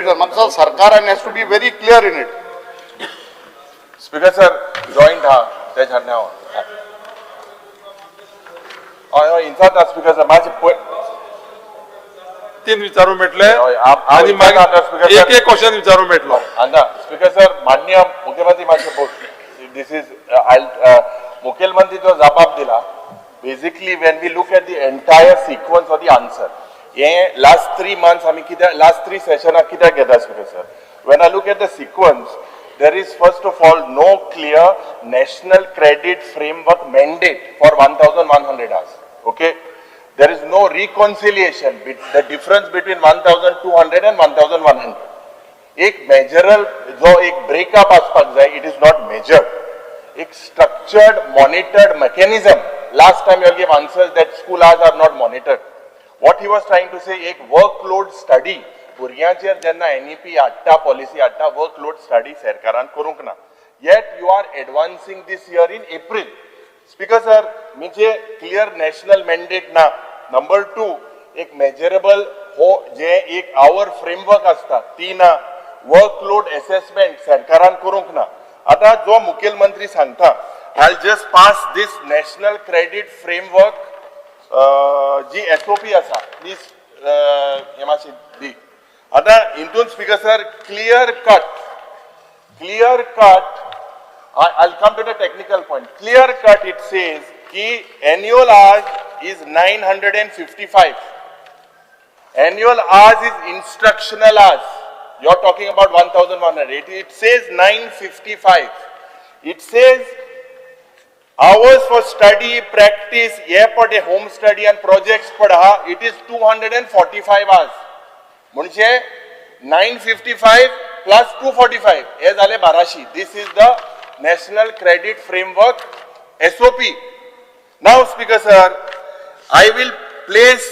Speaker, Mansal Sarkar has to be very clear in it. Speaker sir, joint ते छाडण्या हय इंसात speaker sir माझे तीन विचारू मेटले आणि मागीर एक एक क्वेश्चन विचारू मेटलो अंदा स्पीकर सर माननीय मुख्यमंत्री माझे दिस इज मुख्यमंत्री जो जबाब दिला basically when we look at the entire sequence of the answer ये लास्ट 3 months आम्ही कित्याक लास्ट 3 सेशनाक कित्याक घेता speaker sir when I look at the sequence there is first of all no clear national credit framework mandate for 1100 hours. Okay, there is no reconciliation the difference between 1200 and 1100. एक measurable जो एक breakup आसपाक जाय, it is not measured. एक structured monitored mechanism. Last time you gave answers that school hours are not monitored. What he was trying to say, एक workload study भुरग्यांचेर जेन्ना NEP हाडटा पॉलिसी हाडटा वर्कलोड स्टडी सरकारान करूंक ना yet you are advancing this year in April speaker sir म्हणजे clear national mandate ना नंबर 2 एक मेजरेबल हो जे एक आवर फ्रेमवर्क आसता ती ना वर्कलोड असेसमेंट सरकारान करूंक ना आता जो मुखेलमंत्री सांगता आय just pass this national credit framework जी SOP आसा प्लीज हे मातशी दी आता इंतून speaker sir clear cut I'll come to the technical point. Clear cut it says कि annual hours is 955. Annual hours is instructional hours. You're talking about 1100. It says 955. It says hours for study, practice, yeah, home study and projects padha. It is 245 hours. म्हणजे 955 plus 245 हे झाले 1200. This is the National Credit Framework SOP. Now, Speaker Sir, I will place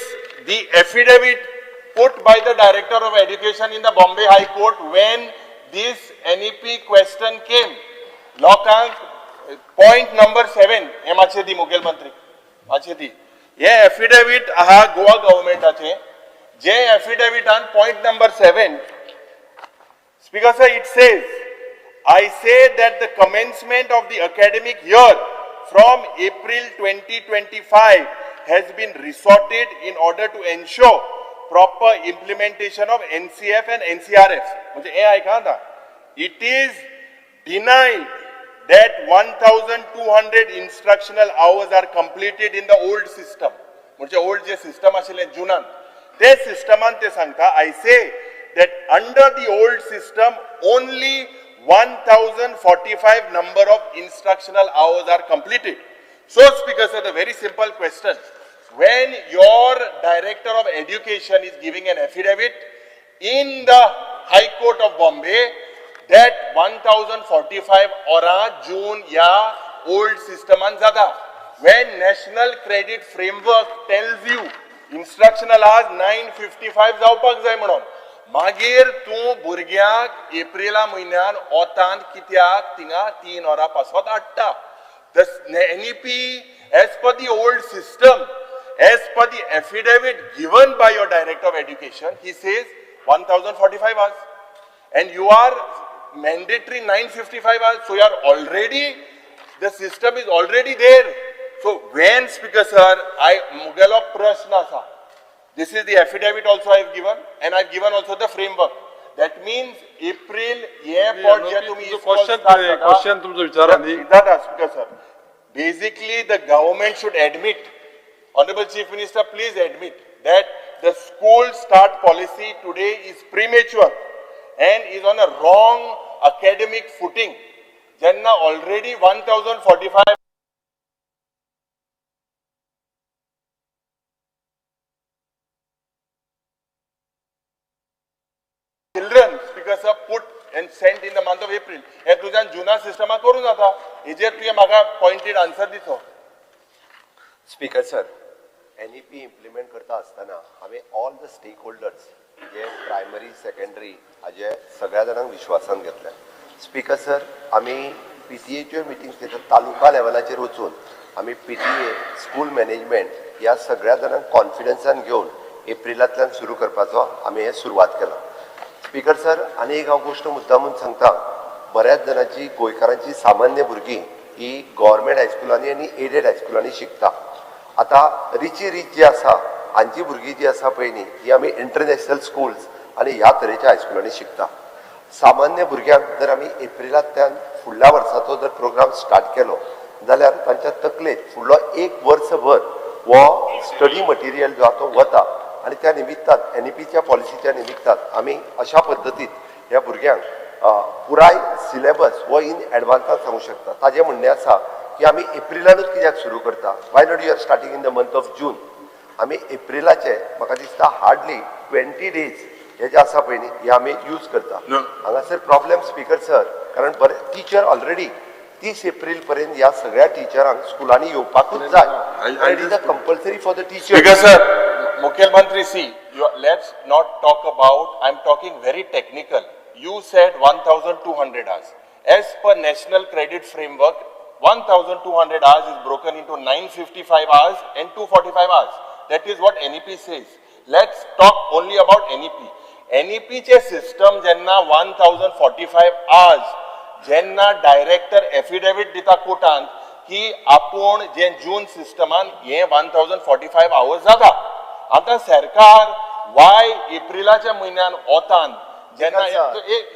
the affidavit put by the Director of Education in the Bombay High Court when this NEP question came. Lokank point number 7 हे मातशे दी मुखेलमंत्री मातशे दी हे affidavit आहा Goa गव्हर्नमेंटाचे J affidavit on point number 7. Speaker sir, it says, I say that the commencement of the academic year from April 2025 has been resorted in order to ensure proper implementation of NCF and NCRF. It is denied that 1,200 instructional hours are completed in the old system. Old system asile junan. This system ante sangta, I say that under the old system only 1,045 number of instructional hours are completed. So Speaker sir, the very simple question, when your Director of Education is giving an affidavit in the High Court of Bombay that 1,045 ora June ya old system an zada, when National Credit Framework tells you instructional hours 955 जावपाक जाय म्हणून मागीर तू भुरग्याक Aprilia म्हयन्यान ओतान कित्याक थिंगा 3 वरां पासत हाडटा the NEP as per the old system as per the affidavit given by your Director of Education he says 1,045 hours and you are mandatory 955 hours so you are already the system is already there. So when Speaker sir, I mugalo prashna sa. This is the affidavit also I have given, and I have given also the framework. That means April airport je tumi question tumcho vicharani. That Speaker sir. Basically, the government should admit, Honorable Chief Minister, please admit that the school start policy today is premature and is on a wrong academic footing. Janna already 1,045. Children, Speaker sir, put and sent in the month of April. हे तुझ्या जुना Systema करून जाता. हेजेर तुझे म्हाका pointed answer दिसो. Speaker sir, NEP implement करता आसतना आम्ही ऑल द स्टेक होल्डर्स जे प्रायमरी सेकंडरी हाजे सगळ्या जाणांक विश्वासान घेतल्या. स्पीकर सर, आम्ही PTA मिटींग घेता तालुका लेवलाचेर वचून आम्ही PTA स्कूल मॅनेजमेंट ह्या सगळ्या जाणांक कॉन्फिडन्सान घेवन एप्रिलांतल्यान सुरू करपाचो आम्ही हे सुरवात केला. स्पीकर सर, आनी एक हांव गोश्ट मुद्दामून सांगता. बऱ्याच जाणांची गोंयकारांची सामान्य भुरगीं ही गव्हर्मेंट हायस्कुलांनी आनी एडेड हायस्कुलांनी शिकता. आतां रिची रिच जी आसा हांची भुरगीं जी आसा पळय न्ही, ही आमी इंटरनॅशनल स्कुल्स आनी ह्या तरेच्या हायस्कुलांनी शिकता. सामान्य भुरग्यांक जर आमी एप्रिलांतल्यान फुडल्या वर्साचो जर प्रोग्राम स्टार्ट केलो जाल्यार तांच्या तकलेंत फुडलो एक वर्सभर हो स्टडी मटिरियल जो आसा तो वता. आनी त्या निमित्तान NEPच्या पॉलिसीच्या निमित्तान आमी अशा पद्दतीन ह्या भुरग्यांक पुराय सिलेबस हो इन एडवान्सांत सांगूं शकता. ताजें म्हणणें आसा की आमी एप्रिलानूच कित्याक सुरू करता, why not you are starting in the month of June. आमी एप्रिलाचे म्हाका दिसता हार्डली 20 days हे जे आसा पळय न्ही हे आमी यूज करता. हांगासर प्रॉब्लेम स्पीकर सर, कारण बरे टीचर ऑलरेडी 30 एप्रिल पर्यंत ह्या सगळ्या टीचरांक स्कुलांनी येवपाकूच जाय. It is a compulsory for the teacher. Speaker sir, Mukhyamantri, see, let's not talk about, I'm talking very technical. You said 1,200 hours. As per National Credit Framework, 1,200 hours is broken into 955 hours and 245 hours. That is what NEP says. Let's talk only about NEP. NEP चे system jenna 1,045 hours, jenna director affidavit dita कोर्टान की आपूण जे जून सिस्टमान हे 1,045 hours जाता. आता सरकार Y एप्रिलाच्या म्हयन्यान ओतान जेन्ना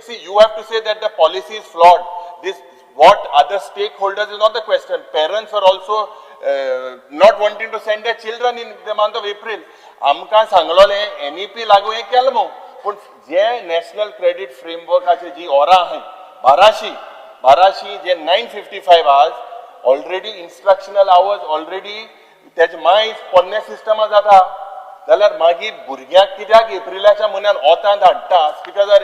see you have to say that the policy is flawed. This what other stakeholders is not the question. Parents are also not wanting to send their children in the month of April. आमकां सांगलोले NEP लागू हे केलें मो, पूण जे national credit फ्रेमवर्काचे जी ओरां आहाय 1200 जे 955 hours already instructional hours already तेज मायज पोन्ने सिस्टमा जाता. जाल्यार मागीर भुरग्याक कित्याक एप्रिलाच्या म्हयन्यान ओतां धाडटा. स्पीकर सर,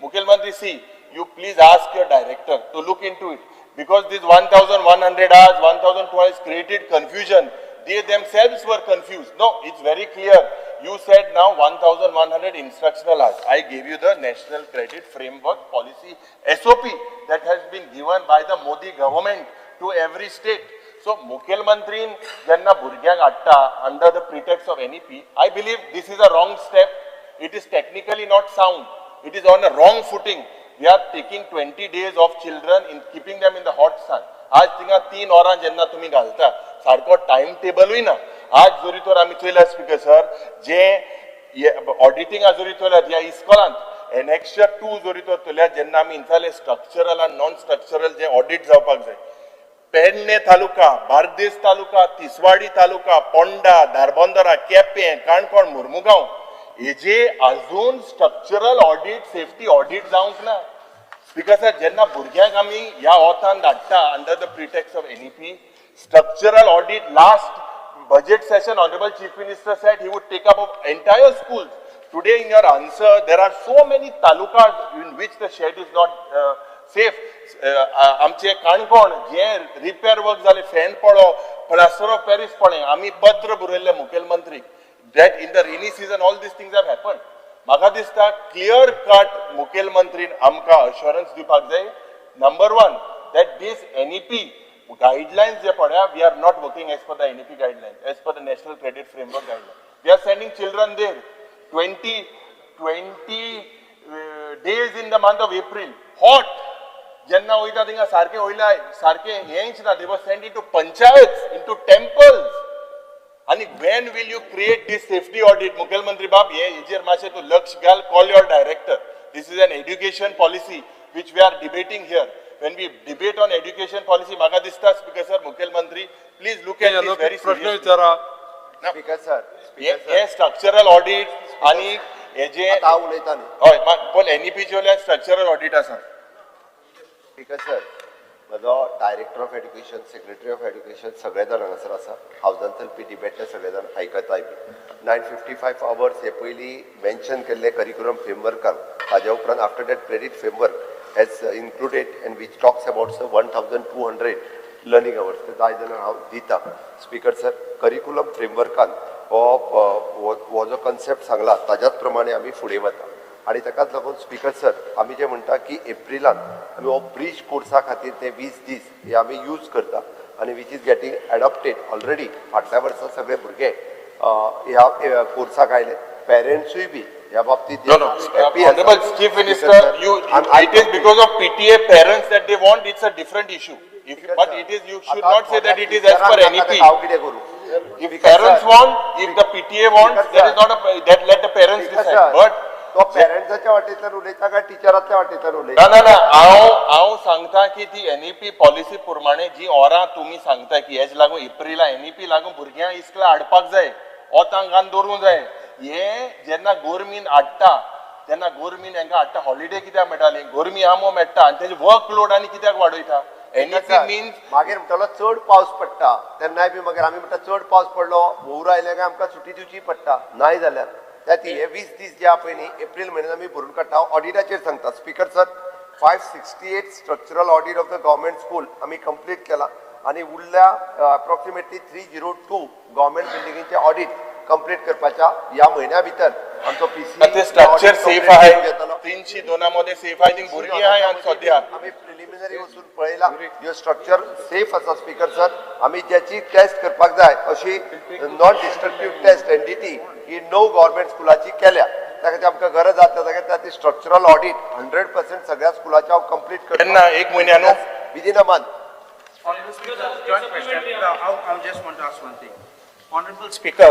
मुखेलमंत्री, see you please ask your director to look into it, because this 1,100 hours, 1,200 hours created confusion. They themselves were confused. No, it's very clear. You said now 1,100 instructional hours. I gave you the National Credit Framework Policy SOP that has been given by the Modi government to every state. So, Mukhyamantri jenna burgyank hatta under the pretext of NEP, I believe this is a wrong step. It is technically not sound. It is on a wrong footing. We are taking 20 days of children in keeping them in the hot sun. आज थिंगा 3 hours जेन्ना तुम्ही घालता सारको time टेबलूय ना. आज जोरी तर आमी चोयला स्पीकर सर, जे ऑडिटिंग जोरी चोयल्यात ह्या इस्कॉलांत एनेक्शर 2 जोरी तर चोयल्यात जेन्ना आमी इंचाले स्ट्रक्चरल आनी नॉन स्ट्रक्चरल जे ऑडिट जावपाक जाय. पेडणे तालुका, बार्देस तालुका, तिसवाडी तालुका, पोंडा, धारबंदरा, केपें, काणकोण, मुर्मुगांव हेजे अजून स्ट्रक्चरल ऑडिट, सेफ्टी ऑडिट जावंक ना. स्पीकर सर, जेन्ना भुरग्यांक आमी ह्या ओतान धाडटा under the pretext of NEP, structural audit, last budget session, Honorable Chief Minister said he would take up entire schools. Today in your answer, there are so many talukas in which the shed is not safe. आमचे काणकोण जे repair work जाले, fan पडो, plaster of Paris पडे, आमी पत्र बरयल्ले मुखेलमंत्रीक that in the rainy season all these things have happened. म्हाका दिसता क्लियर कट मुखेलमंत्रीन आमकां अश्योरन्स दिवपाक जाय. Number 1 that this NEP guidelines जे पड्या, we are not working as per the NEP guidelines, as per the National Credit Framework guidelines. We are sending children there 20 days in the month of April, hot. जेन्ना वयता थिंगा सारखे वयला, सारखे हेंच ना. They were sent into panchayats, into temples. And when will you create this safety audit? Mukhyamantri Bab, हेजेर मातशें तूं लक्ष घाल. Call your director. This is an education policy which we are debating here. When we debate on education policy, म्हाका दिसता speaker sir, मुखेलमंत्री, please look at this very प्रश्न seriously. विचारा. स्पीकर सर, हे स्ट्रक्चरल ऑडिट आणि हेजे हांव उलयता न्ही. हय, पण NEP चे स्ट्रक्चरल ऑडिट आसा. स्पीकर सर, म्हजो director of education, secretary of education सगळे जाण हांगासर आसा. हावजान चलपी डिबेटले सगळे जाण आयकताय बी. 955 hours हे पयलीं मेन्शन केल्ले करिक्युलम फ्रेमवर्कान, ताज्या उपरांत after that credit framework has included and which talks about 1,200 learning hours. ते 10 जाणां हांव दिता. स्पीकर सर, करिक्युलम फ्रेमवर्कान हो जो कन्सेप्ट सांगला ताज्याच प्रमाणे आमी फुडें वता. आणि ताकाच लागून स्पीकर सर, आमी जे म्हणटा की एप्रिलान आमी हो ब्रीज कोर्सा खातीर ते 20 दीस हे आमी यूज करता आनी which is getting adopted already. फाटल्या वर्सा सगळे भुरगे ह्या कोर्साक आयले. पेरेंट्सूय बी ह्या बाबतीत No, no. happy आसात. Honorable Chief Minister, Speaker, sir, it is because of PTA parents that they want, it's a different issue. But it is, you should not say that it is as per NEP. हांव कितें करूं? If Speaker, parents sir. want, if the PTA wants, Speaker, there is sir. not a, that let the parents Speaker, decide. sir, But तो पेरेंट्साच्या वाटेंतल्यान उलयता काय टिचरांतल्या वाटेंतल्यान ना उलयता? ना ना हांव सांगता की ती NEP पॉलिसी प्रमाणे जी ओरां तुमी सांगता की हेज लागून एप्रिला NEP लागून भुरग्यांक इस्कला हाडपाक जाय ओतांक घान दवरूंक जाय हे जेन्ना गोरमीन हाडटा तेन्ना गोरमीन हांकां हाडटा हॉलिडे कित्याक मेळटाली गोरमी आमो मेळटा आनी तेजे वर्क लोड आनी कित्याक वाडयता NEP means मागीर म्हणटलो चड पावस पडटा तेन्नाय बी मागीर आमी म्हणटा चड पावस पडलो मोर आयले काय आमकां सुटी दिवची पडटा नाय जाल्यार त्या ती हे 20 दीस जे आपण एप्रिल म्हयन्यात आमी भरून काडटा ऑडिटाचेर सांगता speaker sir 568 structural audit of the government school आमी कंप्लीट केला आणि उरल्या अप्रॉक्सिमेटली 302 गव्हर्नमेंट बिल्डिंगीचे ऑडिट कंप्लीट करपाच्या या महिन्या भितर आमचो पीसी ते स्ट्रक्चर सेफ आहे 302 मध्ये सेफ आहे ती भुरगीं आहे आणि सध्या आम्ही प्रिलिमिनरी वचून पळयला ह्यो स्ट्रक्चर सेफ आसा स्पीकर सर आम्ही ज्याची टेस्ट करपाक जाय अशी नॉन डिस्ट्रक्टिव्ह टेस्ट एनडीटी ही 9 गव्हर्नमेंट स्कुलाची केल्या त्या खातीर आमकां गरज आसा त्या ती स्ट्रक्चरल ऑडिट 100% सगळ्या स्कुलाचे हांव कंप्लीट केन्ना एक म्हयन्यानो within a month Honorable Speaker, joint question. I just want to ask one thing. Honorable Speaker,